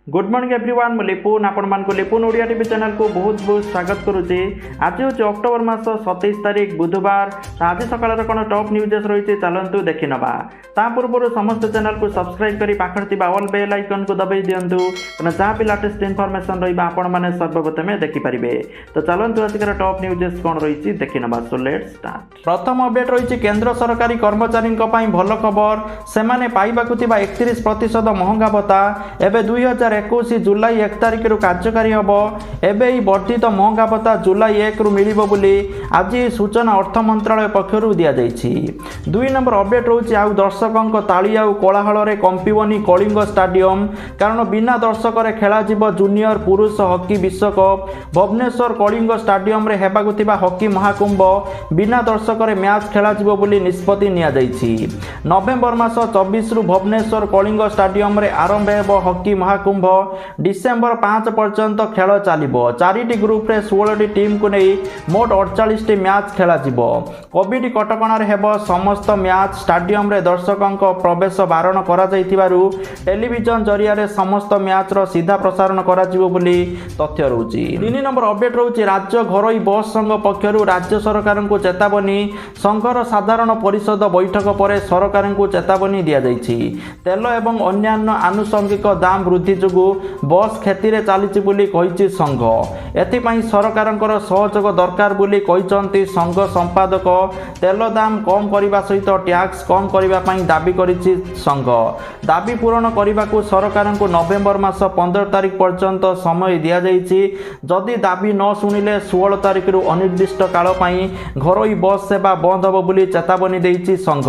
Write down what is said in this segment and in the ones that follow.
Good morning everyone मु लिपुन आपण मान को लिपुन ओडिया टीवी चैनल को बहुत बहुत स्वागत करुचे। आज हूँ अक्टोबर मास 27 तारीख बुधवार। आज सकाल कौन टॉप न्यूजेस रही चलतु देखी नवा ता पूर्व समस्त चैनल को सब्सक्राइब करी पाखर ऑल बेल आइकन को दबाई दिंतु जहाँ भी लेटेस्ट इनफॉरमेशन रहा आपण मैंने सर्वप्रथमे देखिपारे। तो चलतु आजिकार टॉप न्यूजेस कौन रही देखी नवा। So let's start. प्रथम अपडेट रही केंद्र सरकारी कर्मचारी भल खबर से पाइबाकु 31% महंगा भत्ता एवं 2021 जुलाई 1 तारिख कार्यकारी हम एवं वर्धित महंगा भत्ता जुलाई 1 रु मिल आज सूचना अर्थ मंत्रालय पक्षर दि जाइए। 2 नंबर अपडेट रोचे आउ दर्शकों ताली आउ कोलाहल कंपिबनी कलिंग स्टाडियम कारण बिना दर्शक खेल जूनियर पुरुष हॉकी विश्वकप भुवनेश्वर कलिंग स्टाडियम रे हेबाकु थिबा हॉकी महाकुंभ बिना दर्शक मैच खेल निष्पत्ति नि नवेम्बर मास 24 रु भुवनेश्वर कलिंग स्टाडियम रे आरंभ हो हॉकी महाकुंभ डिसेम्बर 5 पर्यंत खेल चलिबो। 4टी ग्रुप रे 16टी टीम को नहीं मोट 48टी मैच खेल कोविड कटकणार हेबो समस्त मैच स्टाडियम रे दर्शकों प्रवेश बारण करा जाइथिबारु टेलीविजन जरिया रे समस्त मैच रो सीधा प्रसारण करा जिवो बोली तथ्य रहउची। 3 नंबर अपडेट रहउची राज्य घरोई बस संघ पक्षरु राज्य सरकार को चेतावनी संघर साधारण परिषद बैठक पर सरकार को चेतावनी दिया जाइछि। तेल एवं अन्यान्य आनुषंगिक दाम वृद्धि जोगु बस खेती रे चलीछि बोली कहिछि संघ एथिपाई सरकारଙ୍କର सहयोग दरकार बोली कहिसंती संघ संपादक तेल दाम कम करने सहित टैक्स कम करने दाबी करिछि संघ दाबी पूरण करने को सरकार को नवेम्बर मास 15 तारिख पर्यंत समय दिया जाइछि। जदि दाबी न शुणिले 16 तारिख रु अनिर्दिष्ट काल पई घरोई बस सेवा बंद हो बोली चेतावनी देइछि संघ।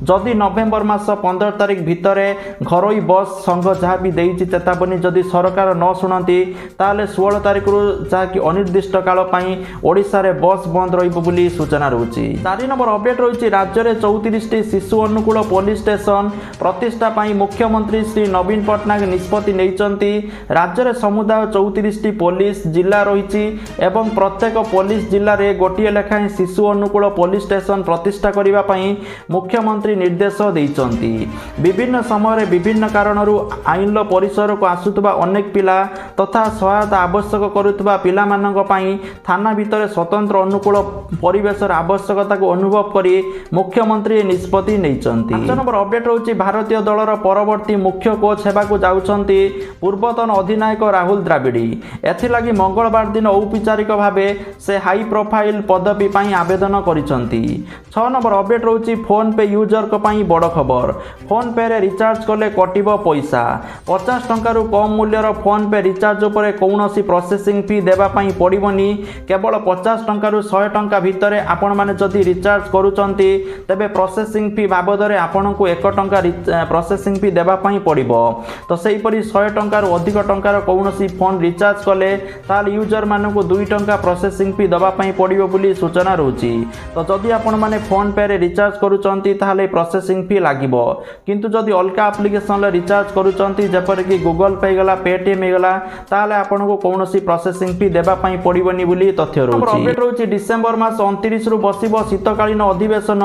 जदि नवेम्बर मास 15 तारिख भितरे घरोई बस संघ जहाँ भी देइछि चेतावनी जदि सरकार न शुणती ताले 16 तारिख रु जहाँकि अनिर्दिष्ट काल पई ओडिशा रे बस बंद रहिबो बोली सूचना रहउछि। 4 नंबर अपडेट रहिछि राज्य रे 34टी शिशु अनुकूल पुलिस स्टेशन प्रतिष्ठा पई मुख्यमंत्री श्री नवीन पटनायक निष्पत्ति नैचंती। राज्य रे समुदाय 34टी पुलिस जिला रहिछि एवं प्रत्येक पुलिस जिल्ला रे गोटिए लेखाएं शिशु अनुकूल पुलिस स्टेशन प्रतिष्ठा करिबा पई मुख्यमंत्री निर्देश दैचंती। विभिन्न समय रे विभिन्न कारणरू आईन परिसर को आसुतबा अनेक पिला तथा सहायता आवश्यक करुतबा पिला मानक पई थाना भितर स्वतंत्र अनुकूल परिवेशर आवश्यकता को अनुभव करी मुख्यमंत्री निष्पत्ति नैचंती। 5 नंबर अपडेट रहउछि भारतीय दलर परवर्ती मुख्य कोच हेबाकु जाउछंती पूर्वतन अधिनायक राहुल द्राविडी। एथिलागि मंगलवार दिन औपचारिक भावे से हाई प्रोफाइल पदवी पई आवेदन करिसंती। 6 नंबर अपडेट रहउछि फोन पे यूजर को पई बड़ खबर फोन पे रे रिचार्ज कले कटिबो पैसा 50 टंका रु कम मूल्यर फोन पे रिचार्ज उपरे कौनसी प्रोसेसिंग फी देबा पई पड़िबनी केवल 50 टंका रु 100 टंका भितरे आपण माने जदि रिचार्ज करूचंती तबे प्रोसेसिंग फी बाबदरे आपण को 1 टंका प्रोसेसिंग फी देबा पई पड़िबो। तो सेही परि 100 टंका रु अधिक टंकार कौनसी फोन रिचार्ज कले ताल यूजर माने को 2 टंका प्रोसेसिंग फी देबा पई पड़िबो बोली सूचना रहउची। तो जदि आपण माने फोन पे रे रिचार्ज करूचंती ताले प्रोसेसिंग फी लागिबो किंतु जदि अलका एप्लीकेशन ले रिचार्ज करूचंती जेपर कि गूगल पे गला पेटीएम गला ताले आपण को कौनसी प्रोसेसिंग फी देबा पई पड़िबनी बोली तथ्य रहउची। अपडेट रहउची डिसेंबर मास 29 रु बसिबो शीतकालीन अधिवेशन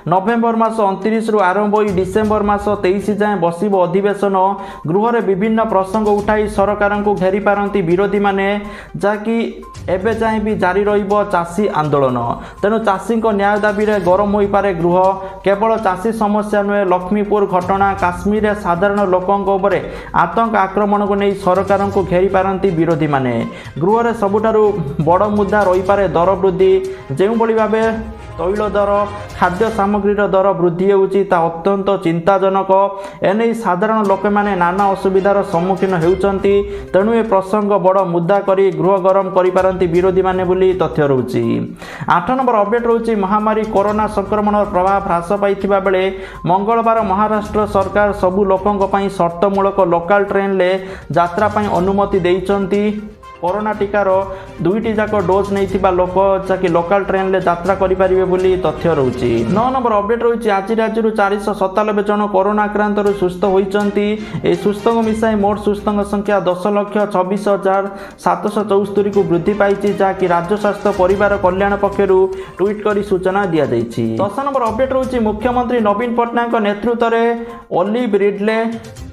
नवेम्बर मास 29 रु आरंभ होई डिसेंबर मास 23 जाए बसिबो अधिवेशन गृह रे विभिन्न प्रसंग उठाई सरकार को घेरी पारंती विरोधी माने जाकि एबे जाए भी जारी रहिबो चासी आंदोलन तेनु चासी न्याय दाबी रे गरम होई पारे गृह केवल चासी समस्या नुहे लक्ष्मीपुर घटना काश्मीर रे साधारण लोकों उपरे आतंक आक्रमण को नहीं सरकार को घेरी पारंती विरोधी माने गृह रे सबुठारु बड़ मुद्दा रही पारे दर वृद्धि जो भावे तैल दर खाद्य सामग्री दर वृद्धि होउची ता अत्यंत चिंताजनक एने साधारण लोक माने नाना असुविधार सम्मुखीन हेउचंती तेणु ए प्रसंग बड़ मुद्दा करी गृह गरम करि पारंती विरोधी माने बोली तथ्य रहउची। 8 नंबर अपडेट रहउची महामारी कोरोना संक्रमण प्रभाव ह्रास पाइथिबा बेले मंगलवार महाराष्ट्र सरकार सबु लोकंक पई शर्तमूलक लोकल ट्रेन ले यात्रा पई अनुमति देइचंती। कोरोना टीकार 2टी जाक डोज नहीं लोक जाकि लोकल ट्रेन ले यात्रा करेंगे बोली तथ्य रहउची। 9 नंबर अपडेट रही आज राज्य 497 जन कोरोना आक्रांत सुस्थ होती सुस्थ को मिसाई मोट सुस्थ संख्या 10,26,774 को वृद्धि पाई जहाँकि राज्य स्वास्थ्य परिवार कल्याण पक्षर ट्वीट कर सूचना दी जाइए। 10 नंबर अपडेट रही मुख्यमंत्री नवीन पटनायक नेतृत्व में ओलिव रिडले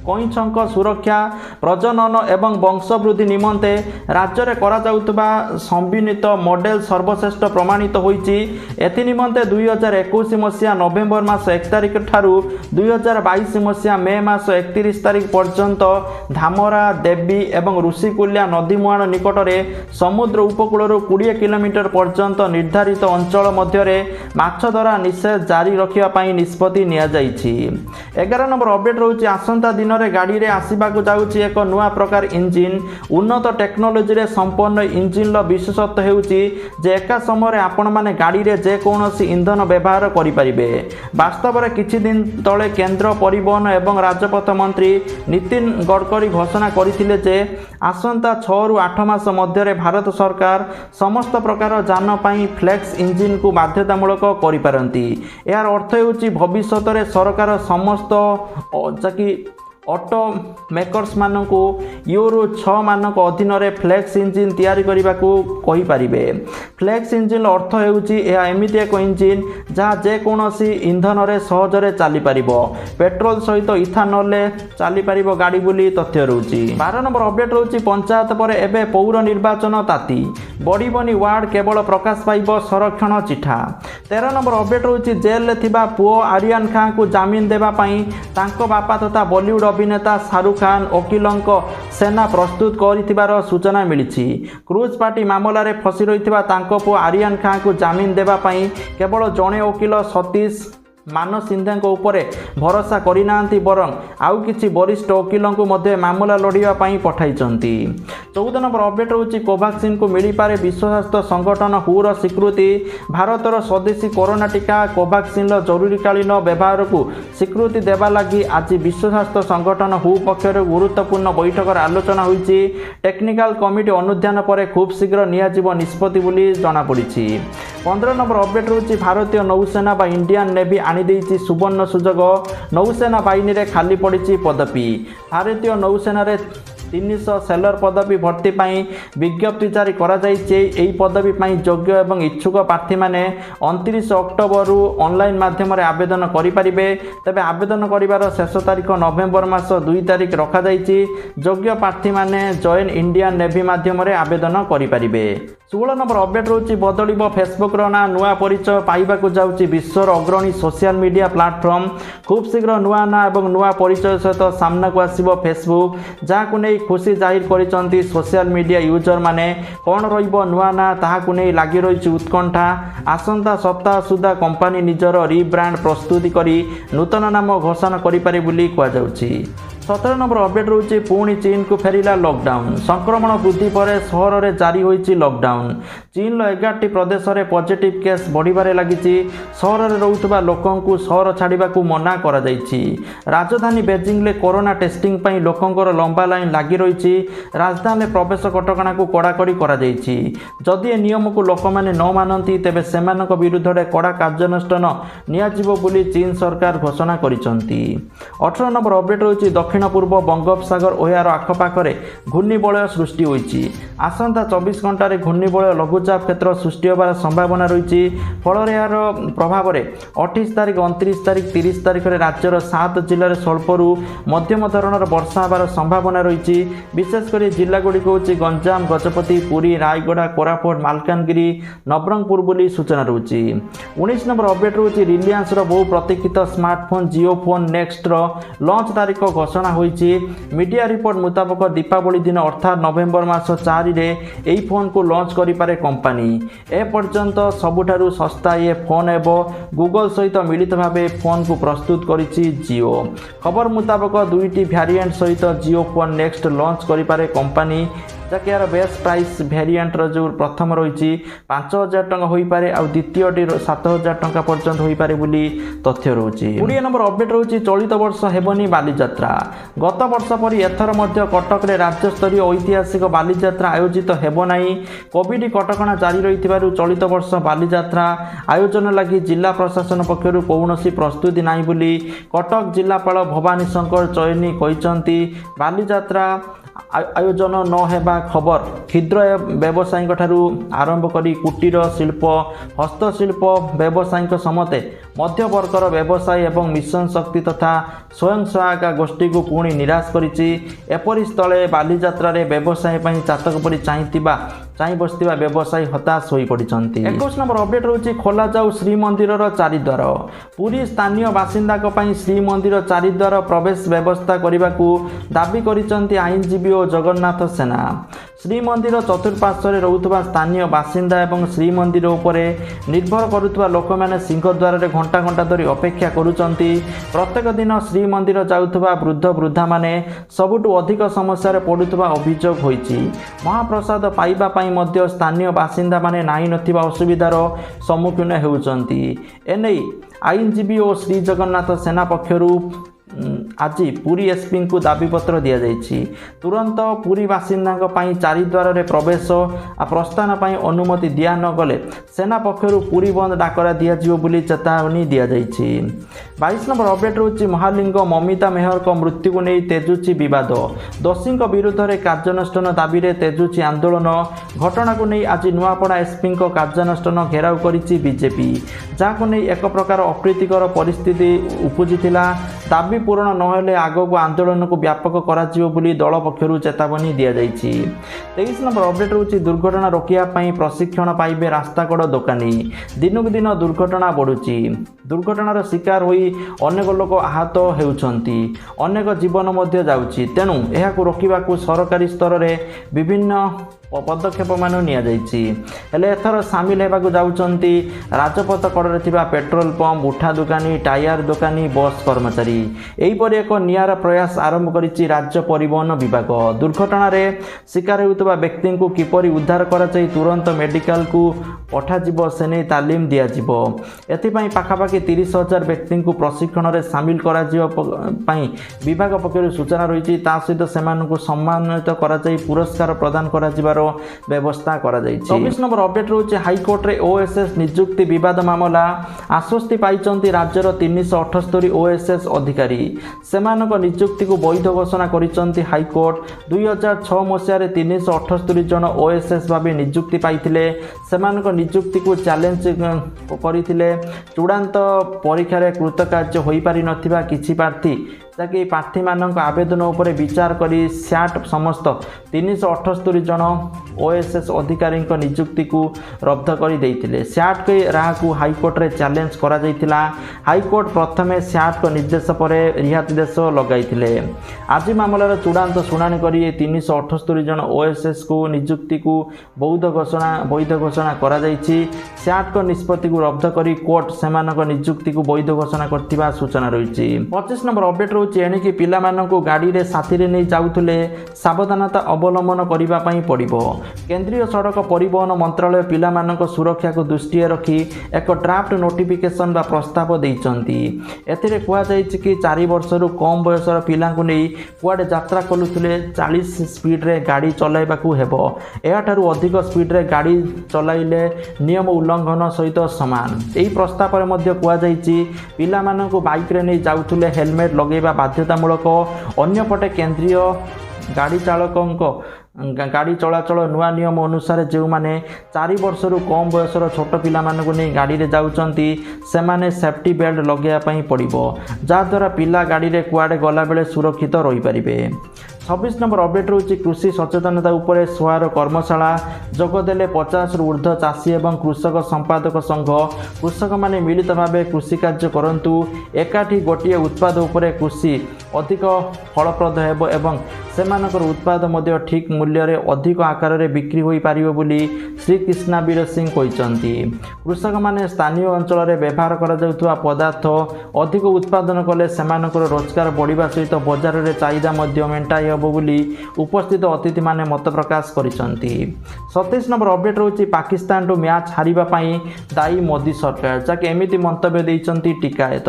କଇଁଛଙ୍କ ସୁରକ୍ଷା ପ୍ରଜନନ ଏବଂ ବଂଶବୃଦ୍ଧି ନିମନ୍ତେ ରାଜ୍ୟରେ କରାଯାଉଥିବା ସମ୍ବିନିତ ମଡେଲ ସର୍ବଶ୍ରେଷ୍ଠ ପ୍ରମାଣିତ ହୋଇଛି। ଏଥିନିମନ୍ତେ 2021 ମସିହା ନଭେମ୍ବର ମାସ 1 ତାରିଖ ଠାରୁ 2022 ମସିହା ମେ ମାସ 31 ତାରିଖ ପର୍ଯ୍ୟନ୍ତ ଧାମରା, ଦେବୀ ଏବଂ ଋଷିକୁଲ୍ୟା ନଦୀମୁହାଣ ନିକଟରେ ସମୁଦ୍ର ଉପକୂଳରୁ 20 କିଲୋମିଟର ପର୍ଯ୍ୟନ୍ତ ନିର୍ଦ୍ଧାରିତ ଅଞ୍ଚଳ ମଧ୍ୟରେ ମାଛ ଧରା ନିଷେଧ ଜାରି ରଖିବା ପାଇଁ ନିଷ୍ପତ୍ତି ନିଆଯାଇଛି। 11 ନମ୍ବର ଅପଡେଟ୍ ରହୁଛି ଆସନ୍ତା ଦିନରେ ଗାଡ଼ିରେ ଆସିବାକୁ ଯାଉଛି ଏକ ନୂଆ ପ୍ରକାର ଇଞ୍ଜିନ୍। ଉନ୍ନତ ଟେକ୍ନୋଲୋଜିରେ ସମ୍ପନ୍ନ ଇଞ୍ଜିନ୍ର ବିଶେଷତ୍ୱ ହେଉଛି ଯେ ଏକା ସମୟରେ ଆପଣମାନେ ଗାଡ଼ିରେ ଯେକୌଣସି ଇନ୍ଧନ ବ୍ୟବହାର କରିପାରିବେ। ବାସ୍ତବରେ କିଛି ଦିନ ତଳେ କେନ୍ଦ୍ର ପରିବହନ ଏବଂ ରାଜପଥ ମନ୍ତ୍ରୀ ନୀତିନ ଗଡ଼କରୀ ଘୋଷଣା କରିଥିଲେ ଯେ ଆସନ୍ତା 6 ରୁ 8 ମାସ ମଧ୍ୟରେ ଭାରତ ସରକାର ସମସ୍ତ ପ୍ରକାର ଯାନ ପାଇଁ ଫ୍ଲେକ୍ସ ଇଞ୍ଜିନ୍କୁ ବାଧ୍ୟତାମୂଳକ କରିପାରନ୍ତି। ଏହାର ଅର୍ଥ ହେଉଛି ଭବିଷ୍ୟତରେ ସରକାର ସମସ୍ତ ଅଟୋ ମେକର୍ସମାନଙ୍କୁ ୟୁରୋ 6 ମାନଙ୍କ ଅଧୀନରେ ଫ୍ଲେକ୍ସ ଇଞ୍ଜିନ୍ ତିଆରି କରିବାକୁ କହିପାରିବେ। ଫ୍ଲେକ୍ସ ଇଞ୍ଜିନ୍ର ଅର୍ଥ ହେଉଛି ଏହା ଏମିତି ଏକ ଇଞ୍ଜିନ୍ ଯାହା ଯେକୌଣସି ଇନ୍ଧନରେ ସହଜରେ ଚାଲିପାରିବ। ପେଟ୍ରୋଲ ସହିତ ଇଥାନଲରେ ଚାଲିପାରିବ ଗାଡ଼ି ବୋଲି ତଥ୍ୟ ରହୁଛି। 12 ନମ୍ବର ଅପଡେଟ୍ ରହୁଛି ପଞ୍ଚାୟତ ପରେ ଏବେ ପୌର ନିର୍ବାଚନ ତାତି ବଢ଼ିବନି ୱାର୍ଡ କେବଳ ପ୍ରକାଶ ପାଇବ ସଂରକ୍ଷଣ ଚିଠା। 13 ନମ୍ବର ଅପଡେଟ୍ ରହୁଛି ଜେଲରେ ଥିବା ପୁଅ ଆରିୟାନ ଖାଁଙ୍କୁ ଜାମିନ ଦେବା ପାଇଁ ତାଙ୍କ ବାପା ତଥା ବଲିଉଡ୍ ଅଭିନେତା ଶାହରୁଖ ଖାନ ଓକିଲଙ୍କ ସେନା ପ୍ରସ୍ତୁତ କରିଥିବାର ସୂଚନା ମିଳିଛି। କ୍ରୁଜ ପାର୍ଟି ମାମଲାରେ ଫସି ରହିଥିବା ତାଙ୍କ ପୁଅ ଆରିୟାନ ଖାଁଙ୍କୁ ଜାମିନ ଦେବା ପାଇଁ କେବଳ ଜଣେ ଓକିଲ ସତୀଶ ମାନସିନ୍ଧେଙ୍କ ଉପରେ ଭରସା କରିନାହାନ୍ତି ବରଂ ଆଉ କିଛି ବରିଷ୍ଠ ଓକିଲଙ୍କୁ ମଧ୍ୟ ମାମଲା ଲଢ଼ିବା ପାଇଁ ପଠାଇଛନ୍ତି। 14 ନମ୍ବର ଅପଡେଟ୍ ରହୁଛି କୋଭାକ୍ସିନ୍କୁ ମିଳିପାରେ ବିଶ୍ୱ ସ୍ୱାସ୍ଥ୍ୟ ସଂଗଠନ ହୁର ସ୍ୱୀକୃତି। ଭାରତର ସ୍ୱଦେଶୀ କରୋନା ଟିକା କୋଭାକ୍ସିନ୍ର ଜରୁରୀକାଳୀନ ବ୍ୟବହାରକୁ ସ୍ୱୀକୃତି ଦେବା ଲାଗି ଆଜି ବିଶ୍ୱ ସ୍ୱାସ୍ଥ୍ୟ ସଂଗଠନ ହୁ ପକ୍ଷରୁ ଗୁରୁତ୍ୱପୂର୍ଣ୍ଣ ବୈଠକରେ ଆଲୋଚନା ହୋଇଛି। ଟେକ୍ନିକାଲ କମିଟି ଅନୁଧ୍ୟାନ ପରେ ଖୁବ୍ ଶୀଘ୍ର ନିଆଯିବ ନିଷ୍ପତ୍ତି ବୋଲି ଜଣାପଡ଼ିଛି। 15 ନମ୍ବର ଅପଡେଟ୍ ରହୁଛି ଭାରତୀୟ ନୌସେନା ବା ଇଣ୍ଡିଆନ୍ ନେଭି ଆଣିଦେଇଛି ସୁବର୍ଣ୍ଣ ସୁଯୋଗ। ନୌସେନା ବାହିନୀରେ ଖାଲି ପଡ଼ିଛି ପଦବୀ। ଭାରତୀୟ ନୌସେନାରେ 300 ସେଲର ପଦବୀ ଭର୍ତ୍ତି ପାଇଁ ବିଜ୍ଞପ୍ତି ଜାରି କରାଯାଇଛି। ଏହି ପଦବୀ ପାଇଁ ଯୋଗ୍ୟ ଏବଂ ଇଚ୍ଛୁକ ପ୍ରାର୍ଥୀମାନେ 29 ଅକ୍ଟୋବରରୁ ଅନଲାଇନ୍ ମାଧ୍ୟମରେ ଆବେଦନ କରିପାରିବେ। ତେବେ ଆବେଦନ କରିବାର ଶେଷ ତାରିଖ ନଭେମ୍ବର ମାସ 2 ତାରିଖ ରଖାଯାଇଛି। ଯୋଗ୍ୟ ପ୍ରାର୍ଥୀମାନେ ଜଏନ୍ ଇଣ୍ଡିଆନ୍ ନେଭି ମାଧ୍ୟମରେ ଆବେଦନ କରିପାରିବେ। 16 ନମ୍ବର ଅପଡେଟ୍ ରହୁଛି ବଦଳିବ ଫେସବୁକ୍ର ନାଁ ନୂଆ ପରିଚୟ ପାଇବାକୁ ଯାଉଛି ବିଶ୍ୱର ଅଗ୍ରଣୀ ସୋସିଆଲ ମିଡ଼ିଆ ପ୍ଲାଟଫର୍ମ। ଖୁବ୍ ଶୀଘ୍ର ନୂଆ ନାଁ ଏବଂ ନୂଆ ପରିଚୟ ସହିତ ସାମ୍ନାକୁ ଆସିବ ଫେସବୁକ୍, ଯାହାକୁ ନେଇ ଖୁସି ଜାହିର କରିଛନ୍ତି ସୋସିଆଲ ମିଡ଼ିଆ ୟୁଜରମାନେ। କ'ଣ ରହିବ ନୂଆ ନାଁ ତାହାକୁ ନେଇ ଲାଗି ରହିଛି ଉତ୍କଣ୍ଠା। ଆସନ୍ତା ସପ୍ତାହ ସୁଦ୍ଧା କମ୍ପାନୀ ନିଜର ରିବ୍ରାଣ୍ଡ ପ୍ରସ୍ତୁତି କରି ନୂତନ ନାମ ଘୋଷଣା କରିପାରେ ବୋଲି କୁହାଯାଉଛି। 17 ନମ୍ବର ଅପଡେଟ୍ ରହୁଛି ପୁଣି ଚୀନକୁ ଫେରିଲା ଲକଡାଉନ୍। ସଂକ୍ରମଣ ବୃଦ୍ଧି ପରେ ସହରରେ ଜାରି ହୋଇଛି ଲକଡାଉନ୍। ଚୀନର 11ଟି ପ୍ରଦେଶରେ ପଜିଟିଭ୍ କେସ୍ ବଢ଼ିବାରେ ଲାଗିଛି। ସହରରେ ରହୁଥିବା ଲୋକଙ୍କୁ ସହର ଛାଡ଼ିବାକୁ ମନା କରାଯାଇଛି। ରାଜଧାନୀ ବେଜିଂରେ କରୋନା ଟେଷ୍ଟିଂ ପାଇଁ ଲୋକଙ୍କର ଲମ୍ବା ଲାଇନ୍ ଲାଗି ରହିଛି। ରାଜଧାନୀରେ ପ୍ରବେଶ କଟକଣାକୁ କଡ଼ାକଡ଼ି କରାଯାଇଛି। ଯଦି ଏ ନିୟମକୁ ଲୋକମାନେ ନ ମାନନ୍ତି ତେବେ ସେମାନଙ୍କ ବିରୁଦ୍ଧରେ କଡ଼ା କାର୍ଯ୍ୟାନୁଷ୍ଠାନ ନିଆଯିବ ବୋଲି ଚୀନ ସରକାର ଘୋଷଣା କରିଛନ୍ତି। 18 ନମ୍ବର ଅପଡେଟ୍ ରହୁଛି ଦକ୍ଷିଣ ପୂର୍ବ ବଙ୍ଗୋପସାଗର ଓ ଏହାର ଆଖପାଖରେ ଘୂର୍ଣ୍ଣିବଳୟ ସୃଷ୍ଟି ହୋଇଛି। ଆସନ୍ତା 24 ଘଣ୍ଟାରେ ଘୂର୍ଣ୍ଣିବଳୟ ଲଘୁଚାପ କ୍ଷେତ୍ର ସୃଷ୍ଟି ହେବାର ସମ୍ଭାବନା ରହିଛି। ଫଳରେ ଏହାର ପ୍ରଭାବରେ 28 ତାରିଖ, 29 ତାରିଖ, 30 ତାରିଖରେ ରାଜ୍ୟର 7 ଜିଲ୍ଲାରେ ସ୍ୱଳ୍ପରୁ ମଧ୍ୟମ ଧରଣର ବର୍ଷା ହେବାର ସମ୍ଭାବନା ରହିଛି। ବିଶେଷ କରି ଜିଲ୍ଲାଗୁଡ଼ିକ ହେଉଛି ଗଞ୍ଜାମ, ଗଜପତି, ପୁରୀ, ରାୟଗଡ଼ା, କୋରାପୁଟ, ମାଲକାନଗିରି, ନବରଙ୍ଗପୁର ବୋଲି ସୂଚନା ରହୁଛି। 19 ନମ୍ବର ଅପଡେଟ୍ ରହୁଛି ରିଲିଆନ୍ସର ବହୁ ପ୍ରତୀକ୍ଷିତ ସ୍ମାର୍ଟଫୋନ୍ ଜିଓ ଫୋନ୍ ନେକ୍ସଟର ଲଞ୍ଚ ତାରିଖ ଘୋଷଣା ହୋଇଛି। ମିଡିଆ ରିପୋର୍ଟ ମୁତାବକ ଦୀପାବଳି ଦିନ ଅର୍ଥାତ୍ ନଭେମ୍ବର ମାସ 4ରେ ଏହି ଫୋନ୍କୁ ଲଞ୍ଚ କରିପାରେ କମ୍ପାନୀ। ଏପର୍ଯ୍ୟନ୍ତ ସବୁଠାରୁ ଶସ୍ତା ଏ ଫୋନ୍ ହେବ। ଗୁଗଲ ସହିତ ମିଳିତ ଭାବେ ଫୋନ୍କୁ ପ୍ରସ୍ତୁତ କରିଛି ଜିଓ। ଖବର ମୁତାବକ 2ଟି ଭ୍ୟାରିଏଣ୍ଟ ସହିତ ଜିଓ ଫୋନ୍ ନେକ୍ସଟ ଲଞ୍ଚ କରିପାରେ କମ୍ପାନୀ, ଯାହାକି ଏହାର ବେସ୍ ପ୍ରାଇସ୍ ଭ୍ୟାରିଏଣ୍ଟର ଯେଉଁ ପ୍ରଥମ ରହିଛି 5,000 ଟଙ୍କା ହୋଇପାରେ ଆଉ ଦ୍ୱିତୀୟଟି 7,000 ଟଙ୍କା ପର୍ଯ୍ୟନ୍ତ ହୋଇପାରେ ବୋଲି ତଥ୍ୟ ରହୁଛି। 20 ନମ୍ବର ଅପଡେଟ୍ ରହୁଛି ଚଳିତ ବର୍ଷ ହେବନି ବାଲିଯାତ୍ରା। ଗତ ବର୍ଷ ପରି ଏଥର ମଧ୍ୟ କଟକରେ ରାଜ୍ୟସ୍ତରୀୟ ଐତିହାସିକ ବାଲିଯାତ୍ରା ଆୟୋଜିତ ହେବ ନାହିଁ। କୋଭିଡ୍ କଟକଣା ଜାରି ରହିଥିବାରୁ ଚଳିତ ବର୍ଷ ବାଲିଯାତ୍ରା ଆୟୋଜନ ଲାଗି ଜିଲ୍ଲା ପ୍ରଶାସନ ପକ୍ଷରୁ କୌଣସି ପ୍ରସ୍ତୁତି ନାହିଁ ବୋଲି କଟକ ଜିଲ୍ଲାପାଳ ଭବାନୀ ଶଙ୍କର ଚୟନୀ କହିଛନ୍ତି। ବାଲିଯାତ୍ରା आयोजन न हेबा खबर क्षुद्र व्यवसायी ठारू आरंभ करी कुटीर शिल्प हस्तशिल्प व्यवसायी समते मध्यवर्गर व्यवसायी एवं मिशन शक्ति तथा स्वयं सहायता गोष्ठी को पुणी निराश करिछि। एपरि स्थले बालीजात्रा व्यवसाय पर चातक परि चाहि बसथिबा व्यवसायी हताश होई पड़िछन्ति। 21 नंबर अपडेट रहउछि खोला जाऊ श्रीमंदिरर चारिद्वार। पुरी स्थानीय बासिंदा पई श्रीमंदिर चारिद्वार प्रवेश व्यवस्था करने दाबी करिछन्ति आईनजीवी और जगन्नाथ सेना। श्रीमंदिर चतुर्पार्श्व रोथुवा स्थानीय बासिंदा एवं श्रीमंदिर उपरे निर्भर करुवा लोक मैंने सिंहद्वार घंटा घंटा धरी अपेक्षा करुचंती। प्रत्येक दिन श्रीमंदिर जाउथुवा वृद्ध वृद्धा माने सबुठु अधिक समस्या पड़ुवा अभियोग होईछि। महाप्रसाद पाइबा पई मध्य स्थानीय बासिंदा माने नाही नथिबा असुविधार सम्मुखीन हेउचंती। एनै आईनजीवी और श्री जगन्नाथ सेना पक्षरु आज पुरी एसपी को दाबीपत्र दि जाइछि। तुरंत पुरी बासिंदा चारिद्वार रे प्रवेश आ प्रस्थान पर अनुमति दिया न गले सेना पक्षरु पुरी बंद डाकरा दियाजिवो बोली चेतावनी दि जाइछि। 22 नंबर अपडेट रहउछि महालिंग ममिता मेहर को मृत्यु को नहीं तेजुछि विवाद। दोषी विरुद्ध में कार्यानुष्ठान दाबी रे तेजुछि आंदोलन। घटना को नहीं आज नुआपड़ा एसपी कार्यानुष्ठान घेराव करिछि बीजेपी, जहां नहीं एक प्रकार अप्रीतिकर परिस्थिति उपजिथिला। दाबी पूरण नहेले आगक आंदोलन को व्यापक कराजिवो बोली दल पक्षरु चेतावनी दि जाइछि। 23 नंबर अपडेट रहउछि दुर्घटना रोकिया पई प्रशिक्षण पाइबे रास्ताकड़ दोकानी। दिनकु दिन दुर्घटना बढ़ुछि। दुर्घटनार शिकार होई अनेक लोक आहत हेउछन्ति, अनेक जीवन मध्य जाउछि। तेणु एहाकु रोकिबाकु सरकारी स्तर रे विभिन्न पदक्षेप मान निले एथर सामिल होगा जाउछन्ति राजपथ कड़े थिबा पेट्रोल पंप, उठा दुकानी, टायर दुकानी, बस कर्मचारी। एहीपरि एक नियारा प्रयास आरंभ करिछि राज्य परिवहन विभाग। दुर्घटना रे शिकार होउतबा व्यक्ति को किपरि उद्धार करा जाय तुरंत मेडिकल को पठाजिबो सेने तालीम दिया जिवो। एथिपई पाखापाखि 30,000 व्यक्ति को प्रशिक्षण रे सामिल करा जिवो पई विभाग पक्षरु सूचना रहिछि। ता सहित सेमानकु सम्मानित करा जाय पुरस्कार प्रदान करा जिवार व्यवस्था करा जाइछि। 24 नंबर अपडेट रहउछि हाईकोर्ट रे ओएसएस नियुक्ति विवाद मामला। आश्वस्ति पाइचंती राज्यर 378 ओएसएस अधिकारी। सेमानक नियुक्ति को वैध घोषणा करिचंती हाईकोर्ट। 2006 मसिया रे 378 जन ओएसएस भाबे नियुक्ति पाइथिले। सेमानक नियुक्ति को चैलेंज करिथिले। चूड़ांत परीक्षा रे कृतकार्य होई पारि नथिबा किछि प्रार्थी ताकि प्रार्थी मानक आवेदन उपरे विचार करी स्याट समस्त 378 जन ओएसएस अधिकारी नियुक्ति को रद्द कर देइथिले। स्याट के राह को हाईकोर्ट रे चैलेंज करा जाइथिला। हाईकोर्ट प्रथमे स्याट को निर्देश पर रिहाती देश लगाइथिले। आज मामलार चूड़ांत शुणाणी करी 378 जन ओएसएस को नियुक्ति को वैध घोषणा करा जाइछि। स्याट को निष्पत्ति को रद्द करी कोर्ट सेमानक नियुक्ति को वैध घोषणा करथिबा सूचना रहिछि। 25 नंबर अपडेट एणिकी पिलामानंकु गाड़ी रे साथी रे नहीं जाउथुले सावधानता अवलंबन करिबा पई पड़िबो। केंद्रीय सड़क परिवहन मंत्रालय पिलामानंक सुरक्षा को दृष्टि रखी एक ड्राफ्ट नोटिफिकेशन बा प्रस्ताव देइचंती। एथिरे कुआ जाइछि कि 4 वर्षरु कम बयसर पिलांकु नहीं कुआडे यात्रा कलुथुले 40 स्पीड रे गाड़ी चलाइबाकू हेबो। एहाठारु अधिक स्पीड रे गाड़ी चलाइले नियम उल्लंघन सहित समान। एही प्रस्ताव रे मध्ये कुआ जाइछि पिलामानंकु बाइक रे नहीं जाउथुले हेलमेट लगेबा बाध्यतामूलक। अन्यपटे केंद्रीय गाड़ी चालकों गाड़ी चलाचल नुआ नियम अनुसार जो माने 4 वर्षरु कम बयसर छोट पिला मानकु नहीं गाड़ी रे जाउचंती सेमाने सेफ्टी बेल्ट लगेया पई पड़िबो, जा द्वारा पिला गाड़ी रे कुआडे गला बेले सुरक्षित रही पारिबे। 26 नंबर अपडेट रही कृषि सचेतनता उपरे सोहार कर्मशाला जोगदेले 50 रु ऊर्ध्व चाषी एवं कृषक संपादक संघ। कृषक माने मिलित भावे कृषि कार्य करंतु एकाठी गोटे उत्पाद उपरे कृषि अधिक फलप्रद हेबो एवं सेमानकर उत्पाद मध्य ठीक मूल्य रे अधिक आकार रे बिक्री होई पारिबो बोली श्री कृष्णावीर सिंह कहिसंती। कृषक माने स्थानीय अंचल रे व्यवहार करा जाउतबा पदार्थ अधिक उत्पादन कले सेमानकर रोजगार बढ़िबा सहित बाजार रे चाहिदा मध्य मेंटाई हेबो बोली उपस्थित अतिथि माने मत प्रकाश करिसंती। 27 नंबर अपडेट रहउची पाकिस्तान टू मैच हारिबा पई दायी मोदी सरकार, जाके एमिति मंतव्य देइचंती टिकायत।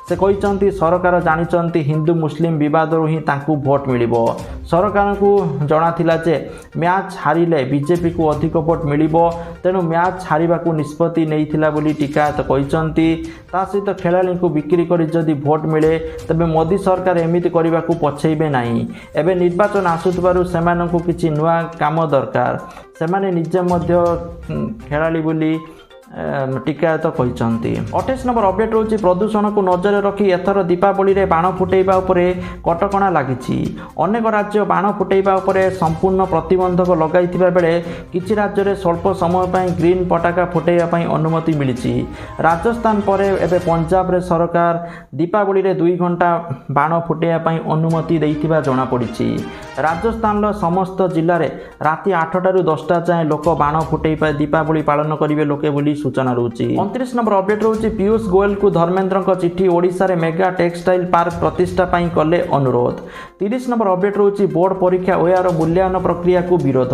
से कहिसंती सरकार जानिचंती हिंदू मुस्लिम विवाद रो ही तांकू भोट मिलिबो। सरकार को जणा थिला जे मैच हारिले बीजेपी को अधिक भोट मिलिबो तेणु मैच हारिबा को निष्पत्ति नैथिला बोली टीकायत कहिसंती। ता सहित खेलाड़ी को बिक्री करी जदि भोट मिले तबे मोदी सरकार एमिति करबा को पछेइबे नाही। एबे निर्वाचन आसुतबारु सेमानंकु किछि नुआ काम दरकार सेमाने निजे मध्य खेलाड़ी बोली टीकायत कहते। 28 नंबर अपडेट रोचे प्रदूषण को नजर रखी एथर दीपावली रे बाण फुटेबा उपरे कटकणा लागिछि। अनेक राज्य बाण फुटेबा उपरे संपूर्ण प्रतिबंधक लगाइथिबा बेले किछि राज्य रे स्वल्प समय पई ग्रीन पटाका फुटेबा पई अनुमति मिलिछि। राजस्थान परे एबे पंजाब रे सरकार दीपावली रे 2 घंटा बाण फुटेबा पई अनुमति दैथिबा जणा पड़िछि। राजस्थान रो समस्त जिल्ला रे राति 8 टारु 10टा जाय लोक बाण फुटेबा दीपावली पालन करिवे लोके बोली सूचना रोची। 29 नंबर अपडेट रोची पीयूष गोयल को धर्मेंद्र चिठी ओडिशा रे मेगा टेक्सटाइल पार्क प्रतिष्ठा पई कले अनुरोध। 30 नंबर अपडेट रोची बोर्ड परीक्षा ओयार मूल्यांकन प्रक्रिया को विरोध।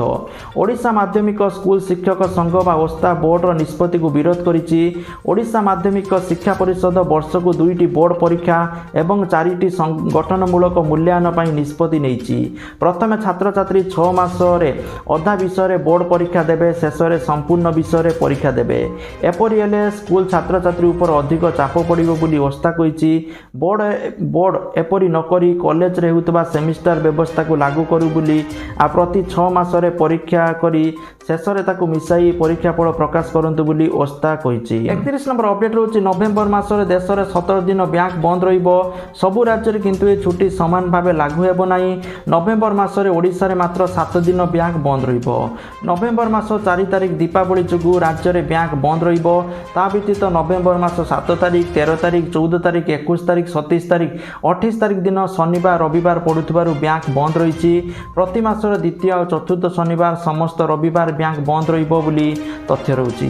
ओडिशा माध्यमिक स्कूल शिक्षक संघ बा ओस्ता बोर्ड रो निष्पत्ति को विरोध करिछि। ओडिशा माध्यमिक शिक्षा परिषद वर्ष को 2टी बोर्ड परीक्षा एवं 4टी गठनमूलक मूल्यांकन पई निष्पत्ति नैछि। प्रथमे छात्र छात्री 6 मास रे अधा विषय रे बोर्ड परीक्षा देबे शेष रे संपूर्ण विषय रे परीक्षा देबे। एपरि हेले स्कूल छात्र छात्री ऊपर अधिक चाप पड़िबो बोली ओस्ता कहिछि। बोर्ड एपरि नकरी कॉलेज रे हेउतबा सेमिस्टर व्यवस्था को लागू करू बोली आ प्रति 6 मास रे परीक्षा करी शेष रे ताकू मिसाई परीक्षा फल प्रकाश करंतु बोली ओस्ता कहिछि। 31 नंबर अपडेट रोछि नवेम्बर मास रे देश रे 17 दिन बैंक बंद रहिबो। सबु राज्य रे किंतु ए छुट्टी समान भाबे लागू हेबो नाही। नवेम्बर मास रे ओडिसा रे मात्र 7 दिन बैंक बंद रहिबो। नवेम्बर मास 4 तारिख दीपावली जुगु राज्य रे बैंक बंद रहिबो। ता व्यतीत नवेम्बर मास 7 तारिख 13 तारिख 14 तारिख 21 तारिख 27 तारिख 28 तारिख दिन शनिवार रविवार पड़ुथिबारु बैंक बंद रहिछि। प्रति मासर द्वितीय और चतुर्थ शनिवार समस्त रविवार बैंक बंद रहिबो बोली तथ्य रहउछि।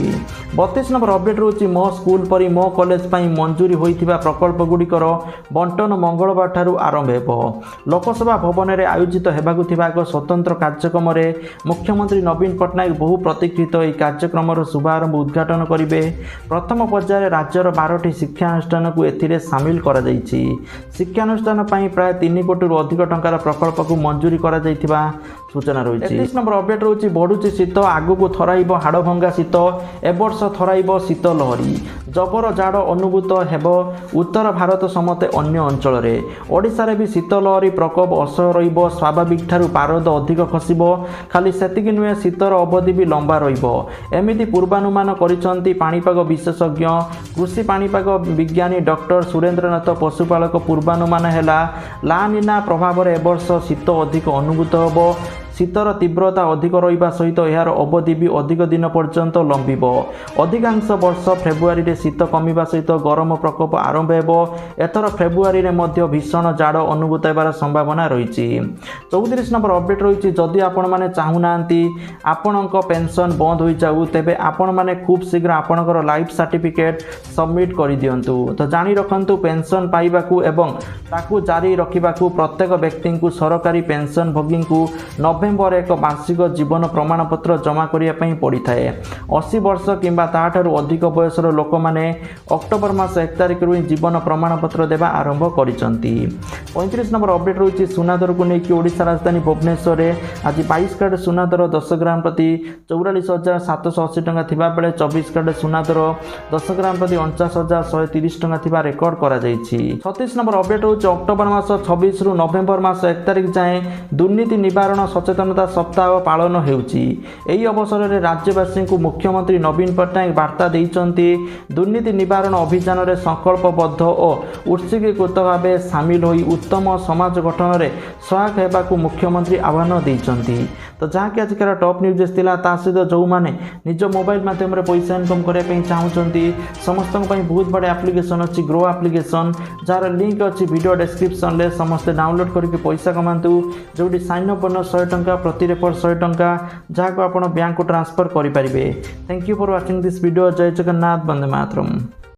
32 नंबर अपडेट रहउछि मो स्कूल परि मो कॉलेज पई मंजूरी होइथिबा प्रकल्प गुडिकर बंटन मंगलवार ठारू आरंभ हेबो। लोकसभा भवन रे आयोजित हेबाकु थिबा एक स्वतंत्र कार्यक्रम रे मुख्यमंत्री नवीन पटनायक बहु प्रतीक्षित एही कार्यक्रम रो शुभारंभ उद्घाटन करिवे। प्रथम पर्यायर राज्यर 12टी शिक्षानुष्ठान को एथिरे शामिल करा जाइछि। शिक्षानुष्ठान पई प्राय 3 कोटी रु अधिक टंकार प्रकल्प को मंजूरी करा जाइथिबा सूचना रही। 31 नंबर अपडेट रोची बढ़ुची शीत आगु को थराइब हाड़भंगा शीत एवर्ष थराइब शीत लहरी जबर जाड़ अनुभूत हेब उत्तर भारत समते अन्य अंचल रे। ओडिशा रे भी शीत लहरी प्रकोप असह्य रहिबो। स्वाभाविक ठारू पारद अधिक खसिबो। खाली सेतिकी नुहे शीतर अवधि भी लंबा रहिबो एमिति पूर्वानुमान करिसंती पाणीपाग विशेषज्ञ कृषि पाणीपाग विज्ञानी डॉक्टर सुरेंद्रनाथ पशुपालक। पूर्वानुमान हेला लानिना प्रभाव रे एवर्ष शीत अधिक अनुभूत हेबो। शीतर तीव्रता अधिक रहिबा सहित यार अवधि भी अधिक दिन पर्यंत लंबिब। अधिकांश वर्ष फेब्रुआरी रे शीत कमिबा सहित गरम प्रकोप आरंभ हेबो। एथर फेब्रुआरी रे मध्य भीषण जाड़ अनुभूत हेबार संभावना रहिछि। 34 नंबर अपडेट रहिछि जदि आपण माने चाहुनांती आपणक पेंशन बंद होई जाऊ तेबे आपण माने खूब शीघ्र आपणकर लाइफ सर्टिफिकेट सबमिट करि दियंतु। तो जानि रखंतु पेंशन पाइबाकू एवं ताकू जारी रखिबाकू प्रत्येक व्यक्ति को सरकारी पेंशन भोगी को नवेम्बर एक वार्षिक जीवन प्रमाणपत्र जमा करने पड़ी थाए। 80 वर्ष किंबा ताठारु अधिक बयसर लोक मैंने अक्टोबर मास 1 तारिख रु जीवन प्रमाणपत्र देवा आरंभ करिसंती। 35 नंबर अपडेट रही सुना दर को लेकिन ओडिशा राजधानी भुवनेश्वर में आज 22 कैरेट सुना दर 10 ग्राम प्रति 44,780 टंका थिबा बेले 24 कैरेट सुना दर 10 ग्राम प्रति 49,130 टंका थिबा रेकर्ड करा जायछि। 36 नंबर अपडेट होछि अक्टोबर मास 26 रु नवेम्बर मास 1 तारिख जाए दुर्नीति निवारण सचेतनता सप्ताह पालन हेउछि। एही अवसर में राज्यवासी को मुख्यमंत्री नवीन पटनायक वार्ता देइचंती। दुर्नीति निवारण अभियान रे संकल्पबद्ध और उत्सुकीकृत भाव सामिल होई उत्तम समाज गठन में सहायक हेबाकू मुख्यमंत्री आह्वान देइचंती। तो जहाँकि आजिकार टॉप न्यूज थिला ता सहित जो माने निज मोबाइल माध्यम रे पैसा इनकम करने पे चाहूचंती समस्त बहुत बड़े एप्लिकेशन अच्छी ग्रो एप्लिकेशन जार लिंक अच्छी वीडियो डिस्क्रिप्शन ले समस्त डाउनलोड करके पैसा कमातु जोटी साइन अप बोनस 100 टंका प्रति रेफर 100 टंका जहाँ को आप बैंक को ट्रांसफर करें। Thank you for watching this video. जय जगन्नाथ, वंदे मातरम।